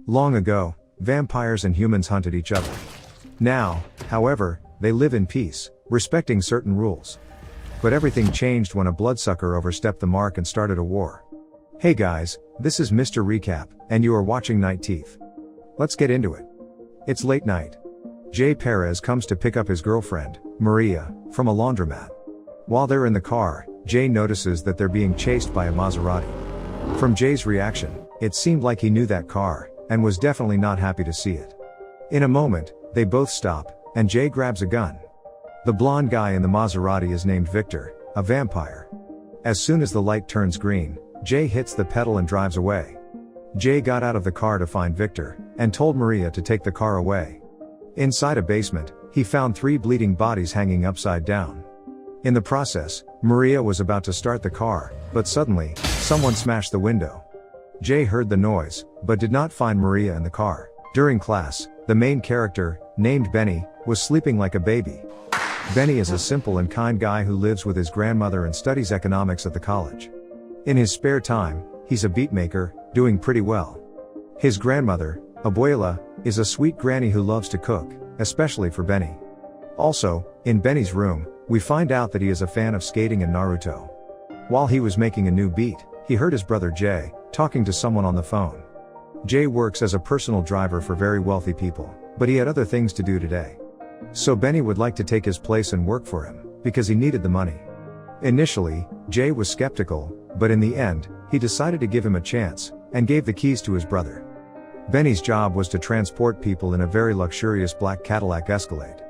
Long ago, vampires and humans hunted each other. Now, however, they live in peace, respecting certain rules. But everything changed when a bloodsucker overstepped the mark and started a war. Hey guys, this is Mr. Recap, and you are watching Night Teeth. Let's get into it. It's late night. Jay Perez comes to pick up his girlfriend, Maria, from a laundromat. While they're in the car, Jay notices that they're being chased by a Maserati. From Jay's reaction, it seemed like he knew that car, and was definitely not happy to see it. In a moment, they both stop, and Jay grabs a gun. The blonde guy in the Maserati is named Victor, a vampire. As soon as the light turns green, Jay hits the pedal and drives away. Jay got out of the car to find Victor, and told Maria to take the car away. Inside a basement, he found 3 bleeding bodies hanging upside down. In the process, Maria was about to start the car, but suddenly, someone smashed the window. Jay heard the noise, but did not find Maria in the car. During class, the main character, named Benny, was sleeping like a baby. Benny is a simple and kind guy who lives with his grandmother and studies economics at the college. In his spare time, he's a beatmaker, doing pretty well. His grandmother, Abuela, is a sweet granny who loves to cook, especially for Benny. Also, in Benny's room, we find out that he is a fan of skating and Naruto. While he was making a new beat, he heard his brother Jay talking to someone on the phone. Jay works as a personal driver for very wealthy people, but he had other things to do today. So Benny would like to take his place and work for him, because he needed the money. Initially, Jay was skeptical, but in the end, he decided to give him a chance, and gave the keys to his brother. Benny's job was to transport people in a very luxurious black Cadillac Escalade.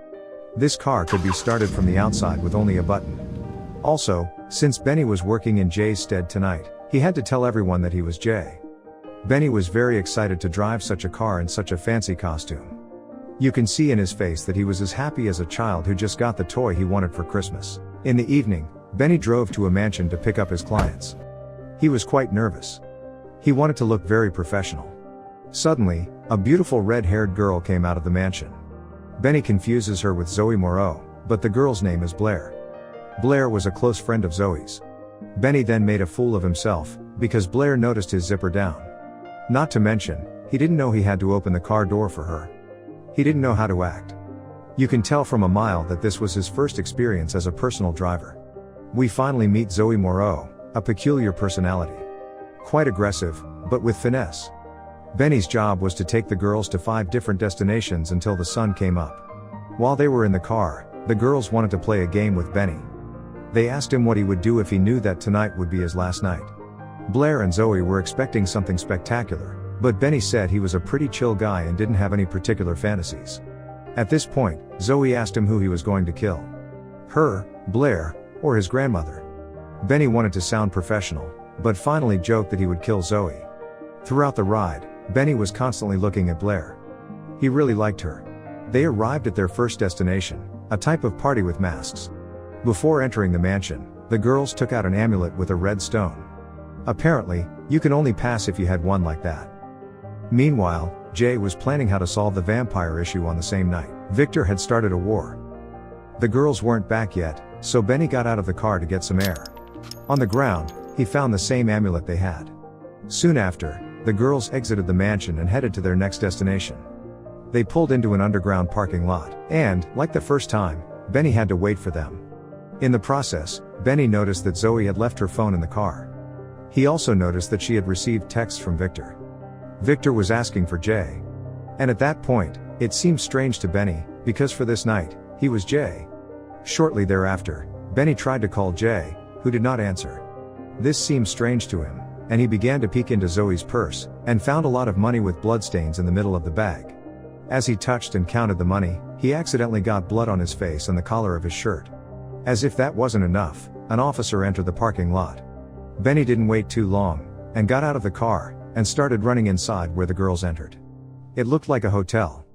This car could be started from the outside with only a button. Also, since Benny was working in Jay's stead tonight, he had to tell everyone that he was Jay. Benny was very excited to drive such a car in such a fancy costume. You can see in his face that he was as happy as a child who just got the toy he wanted for Christmas. In the evening, Benny drove to a mansion to pick up his clients. He was quite nervous. He wanted to look very professional. Suddenly, a beautiful red-haired girl came out of the mansion. Benny confuses her with Zoe Moreau, but the girl's name is Blair. Blair was a close friend of Zoe's. Benny then made a fool of himself, because Blair noticed his zipper down. Not to mention, he didn't know he had to open the car door for her. He didn't know how to act. You can tell from a mile that this was his first experience as a personal driver. We finally meet Zoe Moreau, a peculiar personality. Quite aggressive, but with finesse. Benny's job was to take the girls to 5 different destinations until the sun came up. While they were in the car, the girls wanted to play a game with Benny. They asked him what he would do if he knew that tonight would be his last night. Blair and Zoe were expecting something spectacular, but Benny said he was a pretty chill guy and didn't have any particular fantasies. At this point, Zoe asked him who he was going to kill. Her, Blair, or his grandmother. Benny wanted to sound professional, but finally joked that he would kill Zoe. Throughout the ride, Benny was constantly looking at Blair. He really liked her. They arrived at their first destination, a type of party with masks. Before entering the mansion, the girls took out an amulet with a red stone. Apparently, you can only pass if you had one like that. Meanwhile, Jay was planning how to solve the vampire issue on the same night. Victor had started a war. The girls weren't back yet, so Benny got out of the car to get some air. On the ground, he found the same amulet they had. Soon after, the girls exited the mansion and headed to their next destination. They pulled into an underground parking lot, and, like the first time, Benny had to wait for them. In the process, Benny noticed that Zoe had left her phone in the car. He also noticed that she had received texts from Victor. Victor was asking for Jay. And at that point, it seemed strange to Benny, because for this night, he was Jay. Shortly thereafter, Benny tried to call Jay, who did not answer. This seemed strange to him, and he began to peek into Zoe's purse, and found a lot of money with bloodstains in the middle of the bag. As he touched and counted the money, he accidentally got blood on his face and the collar of his shirt. As if that wasn't enough, an officer entered the parking lot. Benny didn't wait too long, and got out of the car, and started running inside where the girls entered. It looked like a hotel.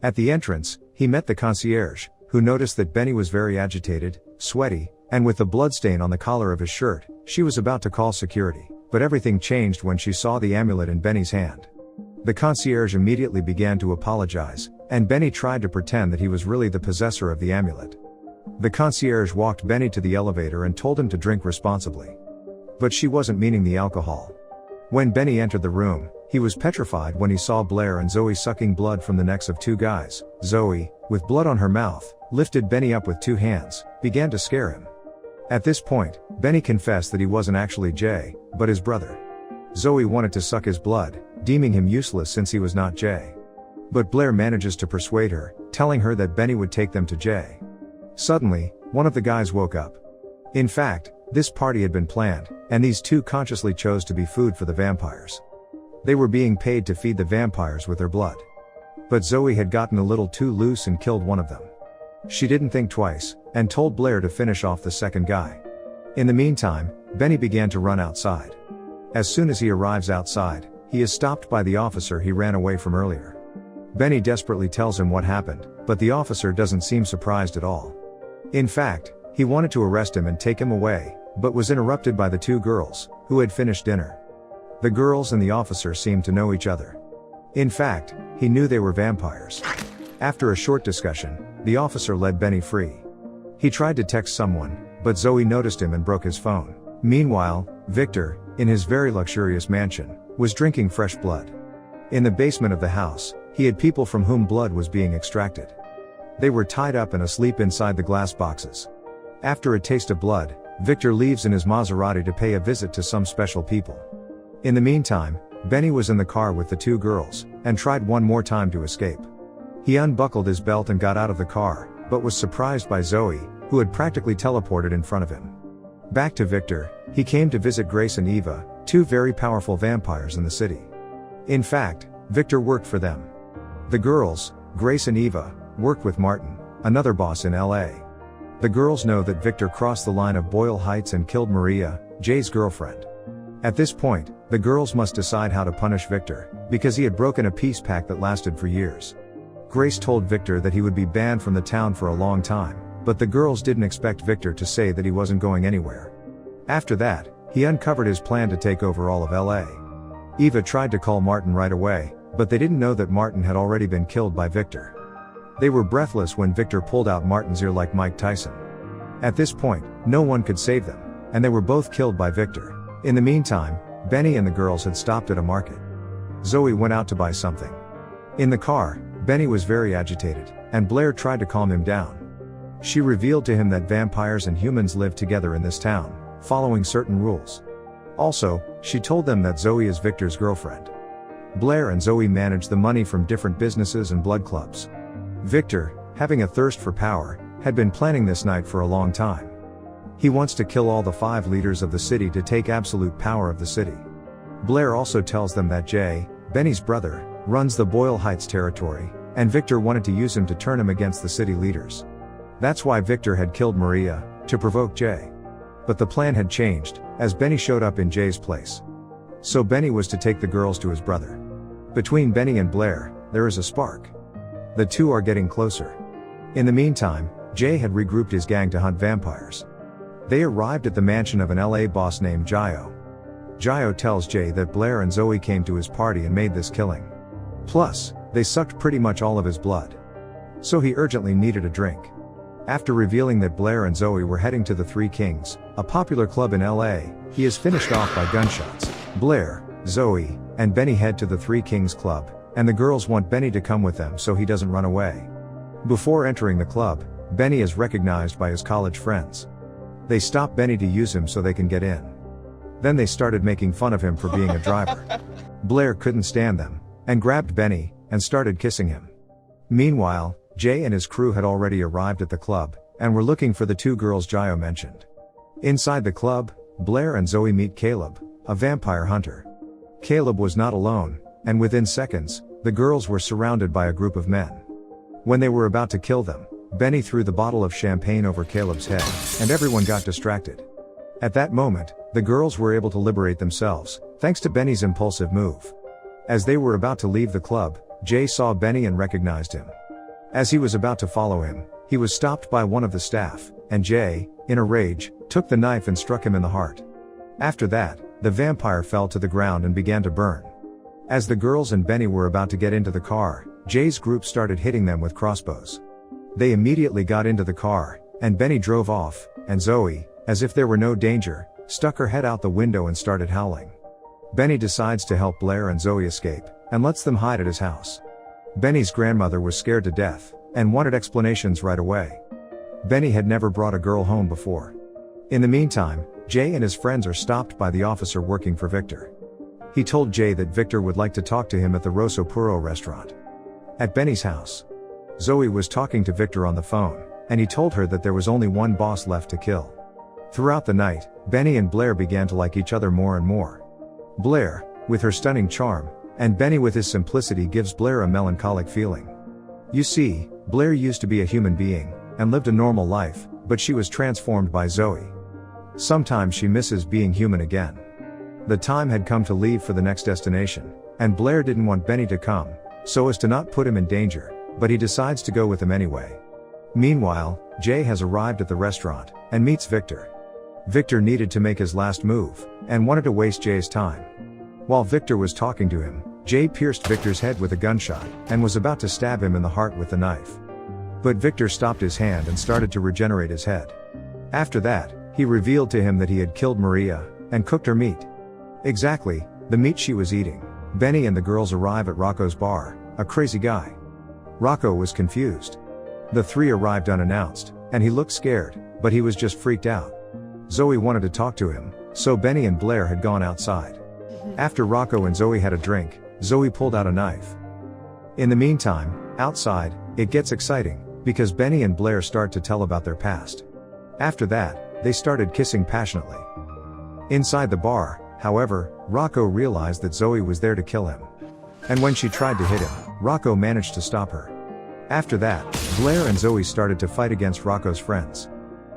At the entrance, he met the concierge, who noticed that Benny was very agitated, sweaty, and with the bloodstain on the collar of his shirt. She was about to call security, but everything changed when she saw the amulet in Benny's hand. The concierge immediately began to apologize, and Benny tried to pretend that he was really the possessor of the amulet. The concierge walked Benny to the elevator and told him to drink responsibly. But she wasn't meaning the alcohol. When Benny entered the room, He was petrified when he saw Blair and Zoe sucking blood from the necks of two guys. Zoe, with blood on her mouth, lifted Benny up with two hands, began to scare him. At this point, Benny confessed that he wasn't actually Jay, but his brother. Zoe wanted to suck his blood, deeming him useless since he was not Jay. But Blair manages to persuade her, telling her that Benny would take them to Jay. Suddenly, one of the guys woke up. In fact, this party had been planned, and these two consciously chose to be food for the vampires. They were being paid to feed the vampires with their blood. But Zoe had gotten a little too loose and killed one of them. She didn't think twice, and told Blair to finish off the second guy. In the meantime, Benny began to run outside. As soon as he arrives outside, he is stopped by the officer he ran away from earlier. Benny desperately tells him what happened, but the officer doesn't seem surprised at all. In fact, he wanted to arrest him and take him away, but was interrupted by the two girls, who had finished dinner. The girls and the officer seemed to know each other. In fact, he knew they were vampires. After a short discussion, the officer let Benny free. He tried to text someone, but Zoe noticed him and broke his phone. Meanwhile, Victor, in his very luxurious mansion, was drinking fresh blood. In the basement of the house, he had people from whom blood was being extracted. They were tied up and asleep inside the glass boxes. After a taste of blood, Victor leaves in his Maserati to pay a visit to some special people. In the meantime, Benny was in the car with the two girls, and tried one more time to escape. He unbuckled his belt and got out of the car, but was surprised by Zoe, who had practically teleported in front of him. Back to Victor, he came to visit Grace and Eva, two very powerful vampires in the city. In fact, Victor worked for them. The girls, Grace and Eva, worked with Martin, another boss in LA. The girls know that Victor crossed the line of Boyle Heights and killed Maria, Jay's girlfriend. At this point, the girls must decide how to punish Victor, because he had broken a peace pact that lasted for years. Grace told Victor that he would be banned from the town for a long time, but the girls didn't expect Victor to say that he wasn't going anywhere. After that, he uncovered his plan to take over all of LA. Eva tried to call Martin right away, but they didn't know that Martin had already been killed by Victor. They were breathless when Victor pulled out Martin's ear like Mike Tyson. At this point, no one could save them, and they were both killed by Victor. In the meantime, Benny and the girls had stopped at a market. Zoe went out to buy something. In the car, Benny was very agitated, and Blair tried to calm him down. She revealed to him that vampires and humans live together in this town, following certain rules. Also, she told them that Zoe is Victor's girlfriend. Blair and Zoe managed the money from different businesses and blood clubs. Victor, having a thirst for power, had been planning this night for a long time. He wants to kill all the 5 leaders of the city to take absolute power of the city. Blair also tells them that Jay, Benny's brother, runs the Boyle Heights territory, and Victor wanted to use him to turn him against the city leaders. That's why Victor had killed Maria, to provoke Jay. But the plan had changed, as Benny showed up in Jay's place. So Benny was to take the girls to his brother. Between Benny and Blair, there is a spark. The two are getting closer. In the meantime, Jay had regrouped his gang to hunt vampires. They arrived at the mansion of an LA boss named Gio. Gio tells Jay that Blair and Zoe came to his party and made this killing. Plus, they sucked pretty much all of his blood. So he urgently needed a drink. After revealing that Blair and Zoe were heading to the Three Kings, a popular club in LA, he is finished off by gunshots. Blair, Zoe, and Benny head to the Three Kings club, and the girls want Benny to come with them so he doesn't run away. Before entering the club, Benny is recognized by his college friends. They stop Benny to use him so they can get in. Then they started making fun of him for being a driver. Blair couldn't stand them, and grabbed Benny, and started kissing him. Meanwhile, Jay and his crew had already arrived at the club, and were looking for the two girls Gio mentioned. Inside the club, Blair and Zoe meet Caleb, a vampire hunter. Caleb was not alone, and within seconds, the girls were surrounded by a group of men. When they were about to kill them, Benny threw the bottle of champagne over Caleb's head, and everyone got distracted. At that moment, the girls were able to liberate themselves, thanks to Benny's impulsive move. As they were about to leave the club, Jay saw Benny and recognized him. As he was about to follow him, he was stopped by one of the staff, and Jay, in a rage, took the knife and struck him in the heart. After that, the vampire fell to the ground and began to burn. As the girls and Benny were about to get into the car, Jay's group started hitting them with crossbows. They immediately got into the car, and Benny drove off, and Zoe, as if there were no danger, stuck her head out the window and started howling. Benny decides to help Blair and Zoe escape, and lets them hide at his house. Benny's grandmother was scared to death, and wanted explanations right away. Benny had never brought a girl home before. In the meantime, Jay and his friends are stopped by the officer working for Victor. He told Jay that Victor would like to talk to him at the Rosso Puro restaurant. At Benny's house, Zoe was talking to Victor on the phone, and he told her that there was only one boss left to kill. Throughout the night, Benny and Blair began to like each other more and more. Blair, with her stunning charm, and Benny with his simplicity gives Blair a melancholic feeling. You see, Blair used to be a human being, and lived a normal life, but she was transformed by Zoe. Sometimes she misses being human again. The time had come to leave for the next destination, and Blair didn't want Benny to come, so as to not put him in danger, but he decides to go with him anyway. Meanwhile, Jay has arrived at the restaurant, and meets Victor. Victor needed to make his last move, and wanted to waste Jay's time. While Victor was talking to him, Jay pierced Victor's head with a gunshot, and was about to stab him in the heart with the knife. But Victor stopped his hand and started to regenerate his head. After that, he revealed to him that he had killed Maria, and cooked her meat. Exactly, the meat she was eating. Benny and the girls arrive at Rocco's bar, a crazy guy. Rocco was confused. The three arrived unannounced, and he looked scared, but he was just freaked out. Zoe wanted to talk to him, so Benny and Blair had gone outside. After Rocco and Zoe had a drink, Zoe pulled out a knife. In the meantime, outside, it gets exciting, because Benny and Blair start to tell about their past. After that, they started kissing passionately. Inside the bar, however, Rocco realized that Zoe was there to kill him. And when she tried to hit him, Rocco managed to stop her. After that, Blair and Zoe started to fight against Rocco's friends.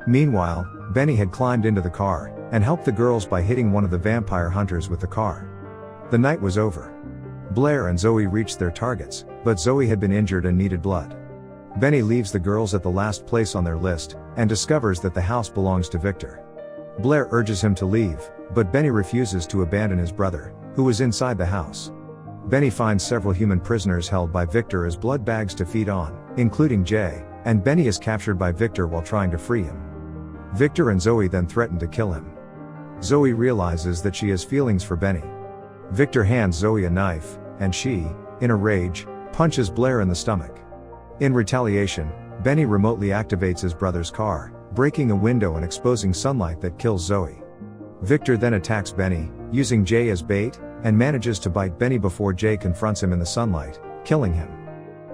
Meanwhile, Benny had climbed into the car, and helped the girls by hitting one of the vampire hunters with the car. The night was over. Blair and Zoe reached their targets, but Zoe had been injured and needed blood. Benny leaves the girls at the last place on their list, and discovers that the house belongs to Victor. Blair urges him to leave, but Benny refuses to abandon his brother, who was inside the house. Benny finds several human prisoners held by Victor as blood bags to feed on, including Jay, and Benny is captured by Victor while trying to free him. Victor and Zoe then threaten to kill him. Zoe realizes that she has feelings for Benny. Victor hands Zoe a knife, and she, in a rage, punches Blair in the stomach. In retaliation, Benny remotely activates his brother's car, breaking a window and exposing sunlight that kills Zoe. Victor then attacks Benny, using Jay as bait, and manages to bite Benny before Jay confronts him in the sunlight, killing him.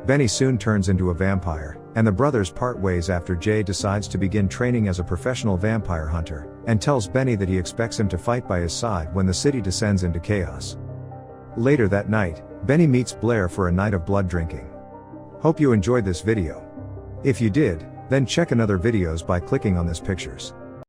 Benny soon turns into a vampire, and the brothers part ways after Jay decides to begin training as a professional vampire hunter, and tells Benny that he expects him to fight by his side when the city descends into chaos. Later that night, Benny meets Blair for a night of blood drinking. Hope you enjoyed this video. If you did, then check another videos by clicking on this pictures.